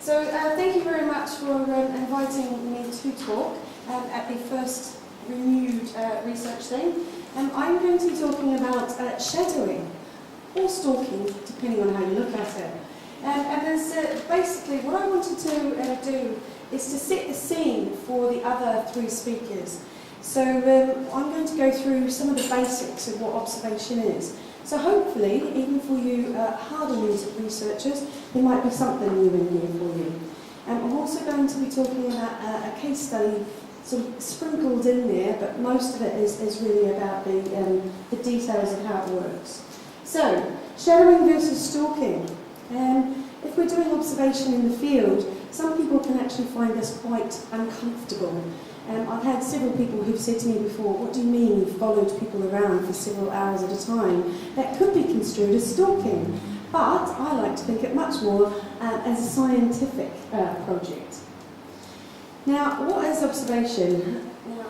So thank you very much for inviting me to talk at the first renewed research thing. I'm going to be talking about shadowing, or stalking, depending on how you look at it. And there's basically what I wanted to do is to set the scene for the other three speakers. So I'm going to go through some of the basics of what observation is. So hopefully, even for you harder music researchers, there might be something new in here for you. I'm also going to be talking about a case study sort of sprinkled in there, but most of it is really about the details of how it works. So, shadowing versus stalking. If we're doing observation in the field, some people can actually find this quite uncomfortable. I've had several people who've said to me before, what do you mean you've followed people around for several hours at a time? That could be construed as stalking, but I like to think it much more as a scientific project. Now, what is observation? Now,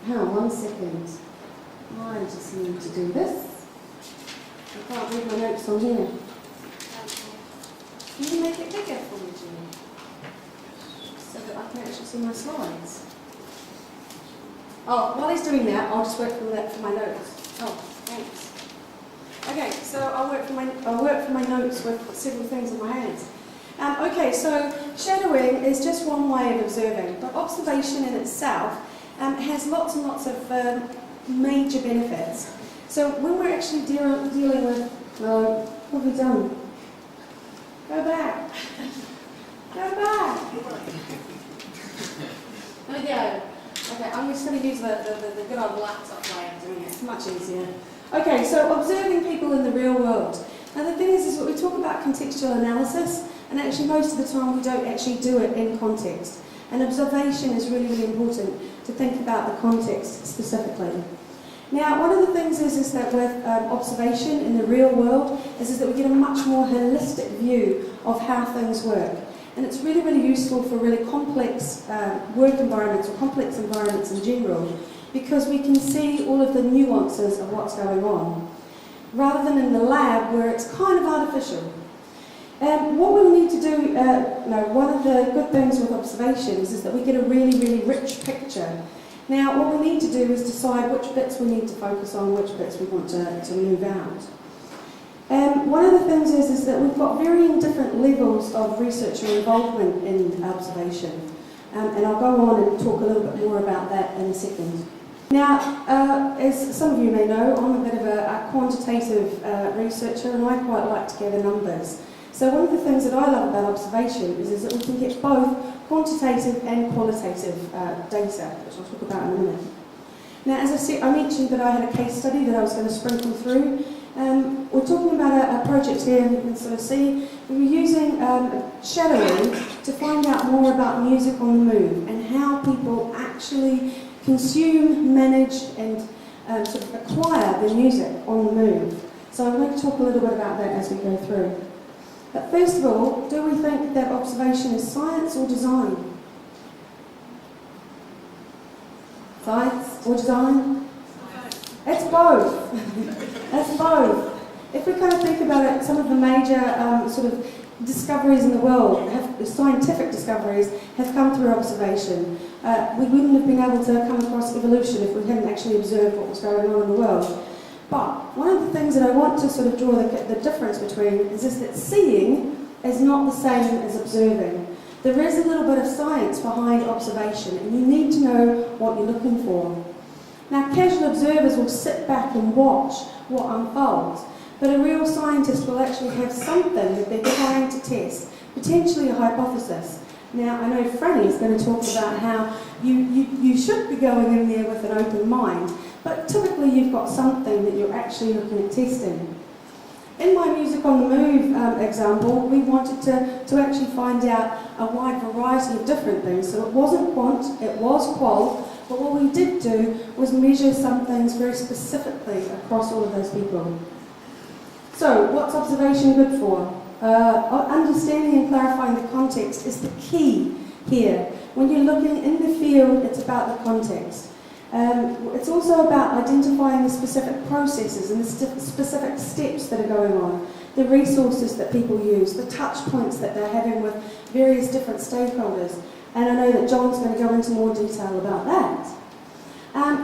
hang on 1 second. I just need to do this. I can't read my notes on here. Can you make it bigger for me, Jimmy? So that I can actually see my slides. Oh, while he's doing that, I'll just work from my notes. Oh, thanks. Okay, so I'll work from my notes with several things in my hands. Okay, so shadowing is just one way of observing, but observation in itself has lots and lots of major benefits. So when we're actually dealing with, what have we done? Go back. Go back. There we go. Okay, I'm just going to use the good old laptop way of doing it. It's much easier. Okay, so observing people in the real world. Now the thing is we talk about contextual analysis, and actually most of the time we don't actually do it in context. And observation is really, really important to think about the context specifically. Now, one of the things is that with observation in the real world is that we get a much more holistic view of how things work. And it's really, really useful for really complex work environments or complex environments in general, because we can see all of the nuances of what's going on, rather than in the lab where it's kind of artificial. What we need to do, one of the good things with observations is that we get a really, really rich picture. Now, what we need to do is decide which bits we need to focus on, which bits we want to move out. One of the things is that we've got varying different levels of researcher involvement in observation. And I'll go on and talk a little bit more about that in a second. Now, as some of you may know, I'm a bit of a quantitative researcher, and I quite like to gather numbers. So one of the things that I love about observation is that we can get both quantitative and qualitative data, which I'll talk about in a minute. Now, as I said, I mentioned that I had a case study that I was going to sprinkle through. We're talking about a project here, and you can sort of see we were using shadowing to find out more about music on the move and how people actually consume, manage, and sort of acquire the music on the move. So I'm going to talk a little bit about that as we go through. But first of all, do we think that observation is science or design? Science or design? It's both. It's both. If we kind of think about it, some of the major sort of discoveries in the world, scientific discoveries, have come through observation. We wouldn't have been able to come across evolution if we hadn't actually observed what was going on in the world. But one of the things that I want to sort of draw the difference between is that seeing is not the same as observing. There is a little bit of science behind observation, and you need to know what you're looking for. Now, casual observers will sit back and watch what unfolds, but a real scientist will actually have something that they're trying to test, potentially a hypothesis. Now, I know Franny is going to talk about how you should be going in there with an open mind, but typically you've got something that you're actually looking at testing. In my Music on the Move example, we wanted to actually find out a wide variety of different things. So it wasn't quant, it was qual, but what we did do was measure some things very specifically across all of those people. So, what's observation good for? Understanding and clarifying the context is the key here. When you're looking in the field, it's about the context. It's also about identifying the specific processes and the specific steps that are going on. the resources that people use, the touch points that they're having with various different stakeholders. And I know that John's going to go into more detail about that.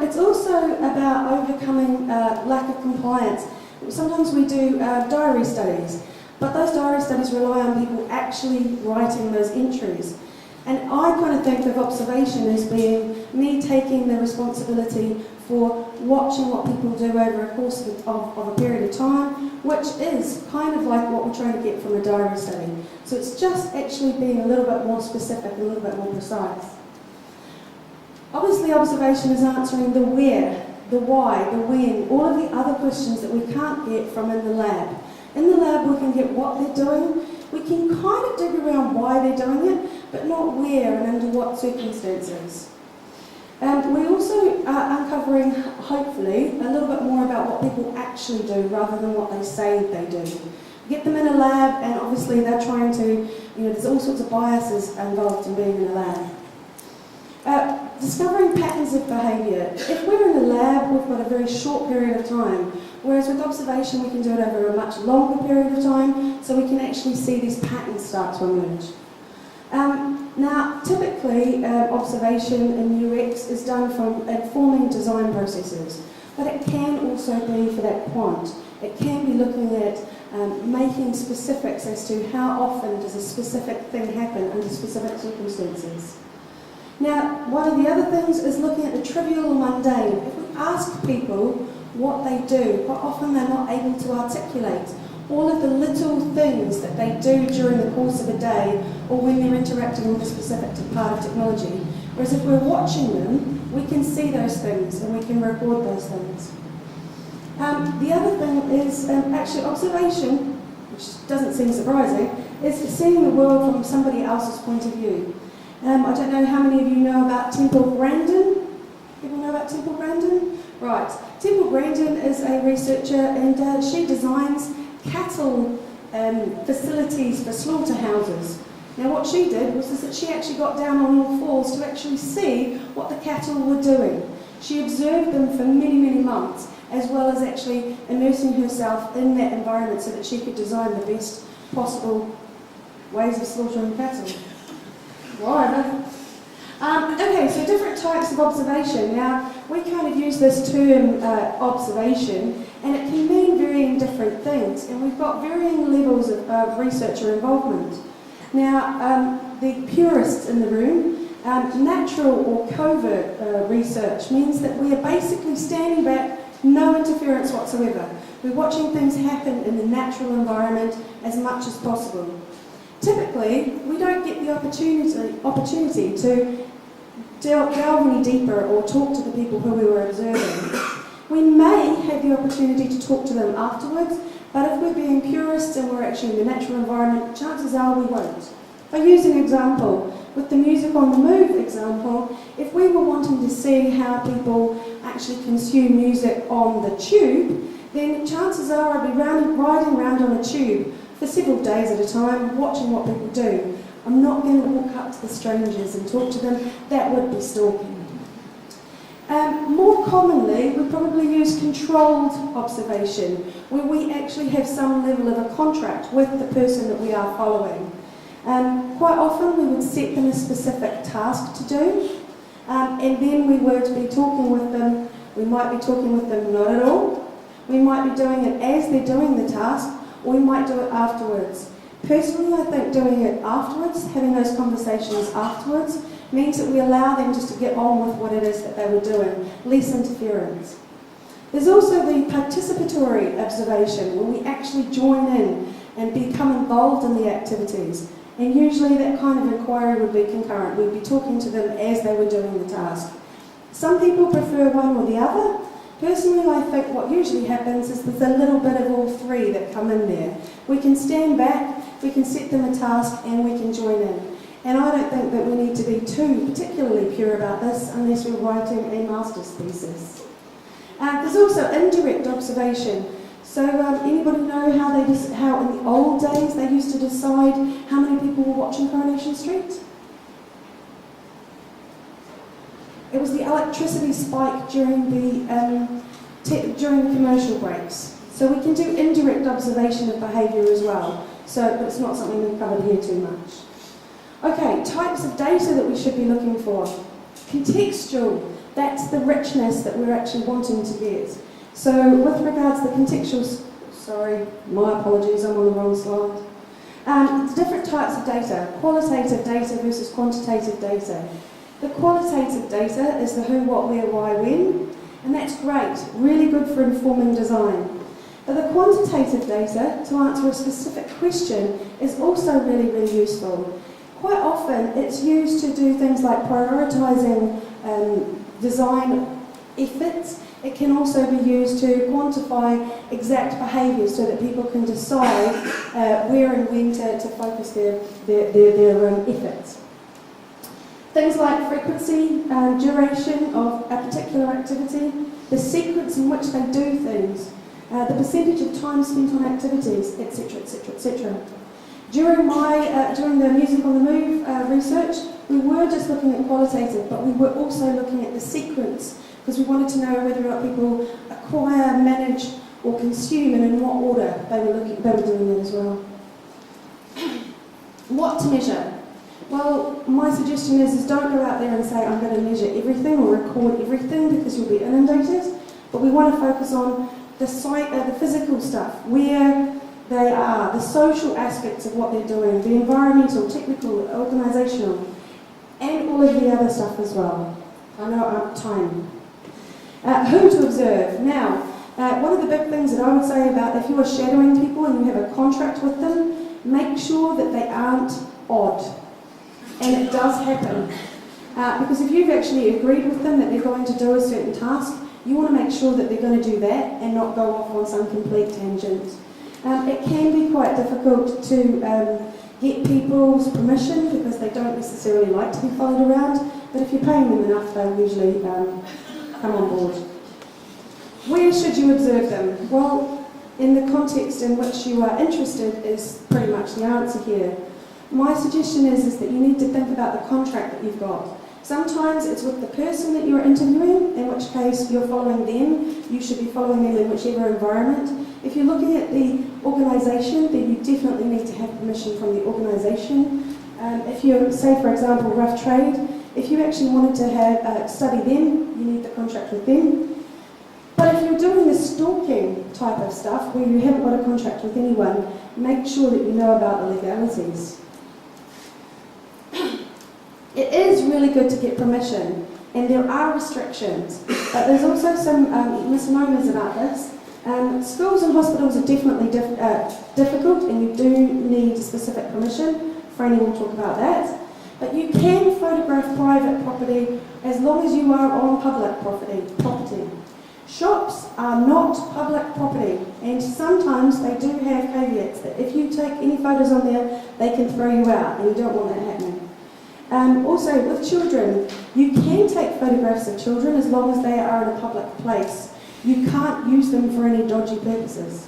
It's also about overcoming lack of compliance. Sometimes we do diary studies, but those diary studies rely on people actually writing those entries. And I kind of think of observation as being me taking the responsibility for watching what people do over a course of a period of time, which is kind of like what we're trying to get from a diary study. So it's just actually being a little bit more specific, a little bit more precise. Obviously, observation is answering the where, the why, the when, all of the other questions that we can't get from in the lab. In the lab, we can get what they're doing. We can kind of dig around why they're doing it, but not where and under what circumstances. We also are uncovering, hopefully, a little bit more about what people actually do rather than what they say they do. Get them in a lab, and obviously they're trying to, there's all sorts of biases involved in being in a lab. Discovering patterns of behaviour. If we're in a lab, we've got a very short period of time, whereas with observation we can do it over a much longer period of time, so we can actually see these patterns start to emerge. Now, typically, observation in UX is done from informing design processes, but it can also be for that quant. It can be looking at making specifics as to how often does a specific thing happen under specific circumstances. Now, one of the other things is looking at the trivial or mundane. If we ask people what they do, quite often they're not able to articulate all of the little things that they do during the course of a day or when they're interacting with a specific part of technology. Whereas if we're watching them, we can see those things and we can record those things. The other thing is actually observation, which doesn't seem surprising, is seeing the world from somebody else's point of view. I don't know how many of you know about Temple Grandin. People know about Temple Grandin? Right. Temple Grandin is a researcher, and she designs cattle facilities for slaughterhouses. Now what she did was that she actually got down on all fours to actually see what the cattle were doing. She observed them for many, many months, as well as actually immersing herself in that environment so that she could design the best possible ways of slaughtering cattle. Whatever. Okay, so different types of observation. Now, we kind of use this term observation, and it can mean varying different things, and we've got varying levels of researcher involvement. Now, the purists in the room, natural or covert research means that we are basically standing back, no interference whatsoever. We're watching things happen in the natural environment as much as possible. Typically, we don't get the opportunity to delve any deeper or talk to the people who we were observing. We may have the opportunity to talk to them afterwards, but if we're being purists and we're actually in the natural environment, chances are we won't. If I use an example, with the music on the move example, if we were wanting to see how people actually consume music on the tube, then chances are I'd be riding around on a tube for several days at a time, watching what people do. I'm not going to walk up to the strangers and talk to them. That would be stalking. More commonly, we probably use controlled observation, where we actually have some level of a contract with the person that we are following. Quite often, we would set them a specific task to do, and then we would be talking with them. We might be talking with them not at all. We might be doing it as they're doing the task, or we might do it afterwards. Personally, I think doing it afterwards, having those conversations afterwards, means that we allow them just to get on with what it is that they were doing, less interference. There's also the participatory observation, where we actually join in and become involved in the activities. And usually that kind of inquiry would be concurrent. We'd be talking to them as they were doing the task. Some people prefer one or the other. Personally, I think what usually happens is there's a little bit of all three that come in there. We can stand back, we can set them a task, and we can join in. And I don't think that we need to be too particularly pure about this unless we're writing a master's thesis. There's also indirect observation. So anybody know how in the old days they used to decide how many people were watching Coronation Street? It was the electricity spike during the commercial breaks. So we can do indirect observation of behaviour as well, but it's not something we've covered here too much. Okay, types of data that we should be looking for. Contextual, that's the richness that we're actually wanting to get. So with regards to the contextual, sorry, my apologies, I'm on the wrong slide. Different types of data, qualitative data versus quantitative data. The qualitative data is the who, what, where, why, when, and that's great, really good for informing design. But the quantitative data, to answer a specific question, is also really, really useful. Quite often it's used to do things like prioritising design efforts. It can also be used to quantify exact behaviours so that people can decide where and when to focus their efforts. Things like frequency, duration of a particular activity, the sequence in which they do things, the percentage of time spent on activities, etc., etc., etc. During the Music on the Move research, we were just looking at qualitative, but we were also looking at the sequence, because we wanted to know whether or not people acquire, manage, or consume, and in what order they were doing that as well. What to measure? Well, my suggestion is don't go out there and say I'm going to measure everything or record everything, because you'll be inundated. But we want to focus on the physical stuff, where they are, the social aspects of what they're doing, the environmental, technical, organisational, and all of the other stuff as well. I know I'm out of time. Who to observe. Now, one of the big things that I would say about if you are shadowing people and you have a contract with them, make sure that they aren't odd. And it does happen. Because if you've actually agreed with them that they're going to do a certain task, you want to make sure that they're going to do that and not go off on some complete tangent. It can be quite difficult to get people's permission because they don't necessarily like to be followed around, but if you're paying them enough, they'll usually come on board. Where should you observe them? Well, in the context in which you are interested is pretty much the answer here. My suggestion is that you need to think about the contract that you've got. Sometimes it's with the person that you're interviewing, in which case you're following them. You should be following them in whichever environment. If you're looking at the organisation, then you definitely need to have permission from the organisation. If you're, say for example, rough trade, if you actually wanted to have study them, you need the contract with them. But if you're doing the stalking type of stuff, where you haven't got a contract with anyone, make sure that you know about the legalities. It is really good to get permission, and there are restrictions, but there's also some misnomers about this. Schools and hospitals are definitely difficult, and you do need specific permission. Franny will talk about that. But you can photograph private property as long as you are on public property. Shops are not public property, and sometimes they do have caveats that if you take any photos on there, they can throw you out, and you don't want that happening. Also, with children, you can take photographs of children as long as they are in a public place. You can't use them for any dodgy purposes.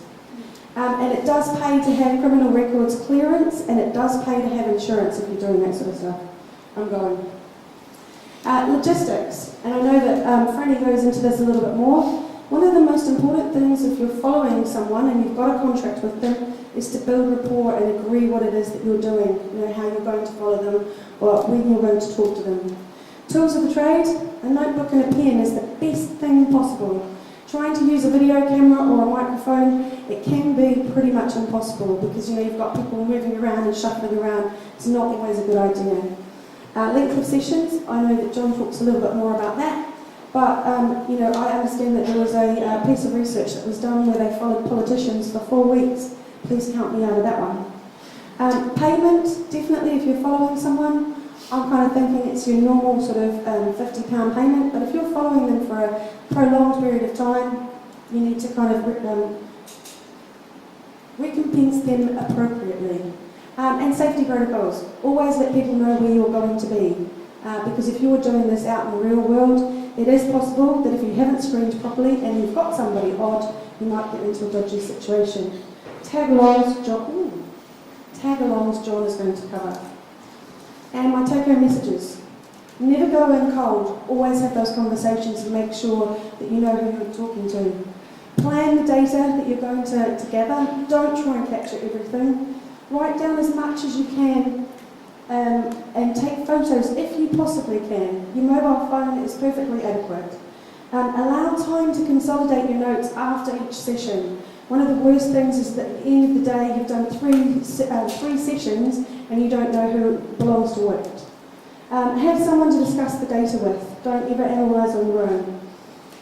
And it does pay to have criminal records clearance, and it does pay to have insurance if you're doing that sort of stuff. I'm going. Logistics, and I know that Franny goes into this a little bit more. One of the most important things if you're following someone and you've got a contract with them is to build rapport and agree what it is that you're doing, you know, how you're going to follow them or when you're going to talk to them. Tools of the trade, a notebook and a pen is the best thing possible. Trying to use a video camera or a microphone, it can be pretty much impossible because you know you've got people moving around and shuffling around. It's not always a good idea. Length of sessions, I know that John talks a little bit more about that, but you know, I understand that there was a piece of research that was done where they followed politicians for 4 weeks. Please count me out of that one. Payment, definitely if you're following someone, I'm kind of thinking it's your normal sort of £50 payment, but if you're following them for a prolonged period of time, you need to kind of recompense them appropriately. And safety protocols. Always let people know where you're going to be. Because if you're doing this out in the real world, it is possible that if you haven't screened properly and you've got somebody odd, you might get into a dodgy situation. Tag-alongs, John is going to cover. And my take-home messages. Never go in cold. Always have those conversations and make sure that you know who you're talking to. Plan the data that you're going to gather. Don't try and capture everything. Write down as much as you can and take photos if you possibly can. Your mobile phone is perfectly adequate. Allow time to consolidate your notes after each session. One of the worst things is that at the end of the day you've done three sessions and you don't know who belongs to what. Have someone to discuss the data with. Don't ever analyse on your own.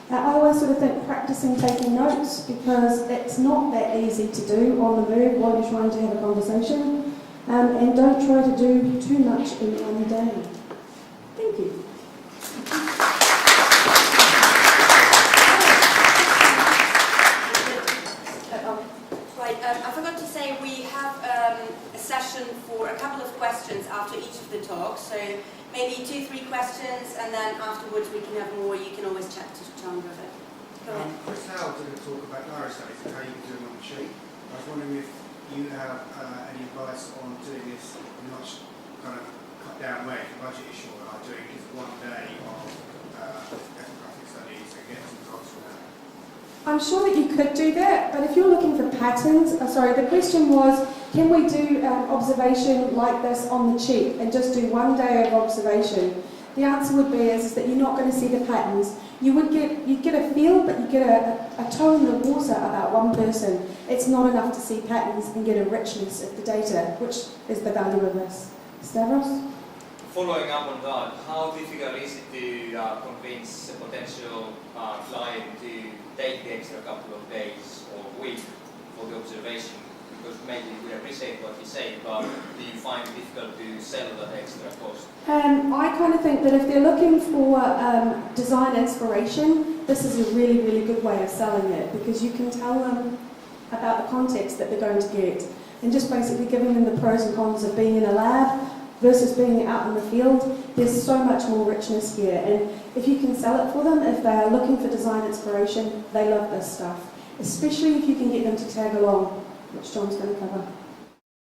I always sort of think practicing taking notes, because it's not that easy to do on the move while you're trying to have a conversation. And don't try to do too much in one day. Thank you. I forgot to say we have a session for a couple of questions after each of the talks, so maybe 2-3 questions, and then afterwards we can have more. You can always chat to Chandra. Go ahead. Chris Howell did a talk about diary studies and how you can do them on the sheet. I was wondering if you have any advice on doing this in a much kind of cut down way, if the budget is short, like doing just one day of ethnographic studies and get some results from that. I'm sure that you could do that, but if you're looking for patterns, the question was, can we do observation like this on the cheap and just do one day of observation? The answer would be is that you're not going to see the patterns. You'd get a feel, but you get a tone in the water about one person. It's not enough to see patterns and get a richness of the data, which is the value of this. Stavros? Following up on that, how difficult is it to convince a potential client to take the extra couple of days or week for the observation? Because maybe we appreciate what you say, but do you find it difficult to sell that extra cost? I kind of think that if they're looking for design inspiration, this is a really, really good way of selling it, because you can tell them about the context that they're going to get, and just basically giving them the pros and cons of being in a lab versus being out in the field. There's so much more richness here, and if you can sell it for them, if they're looking for design inspiration, they love this stuff, especially if you can get them to tag along, which John's going to cover.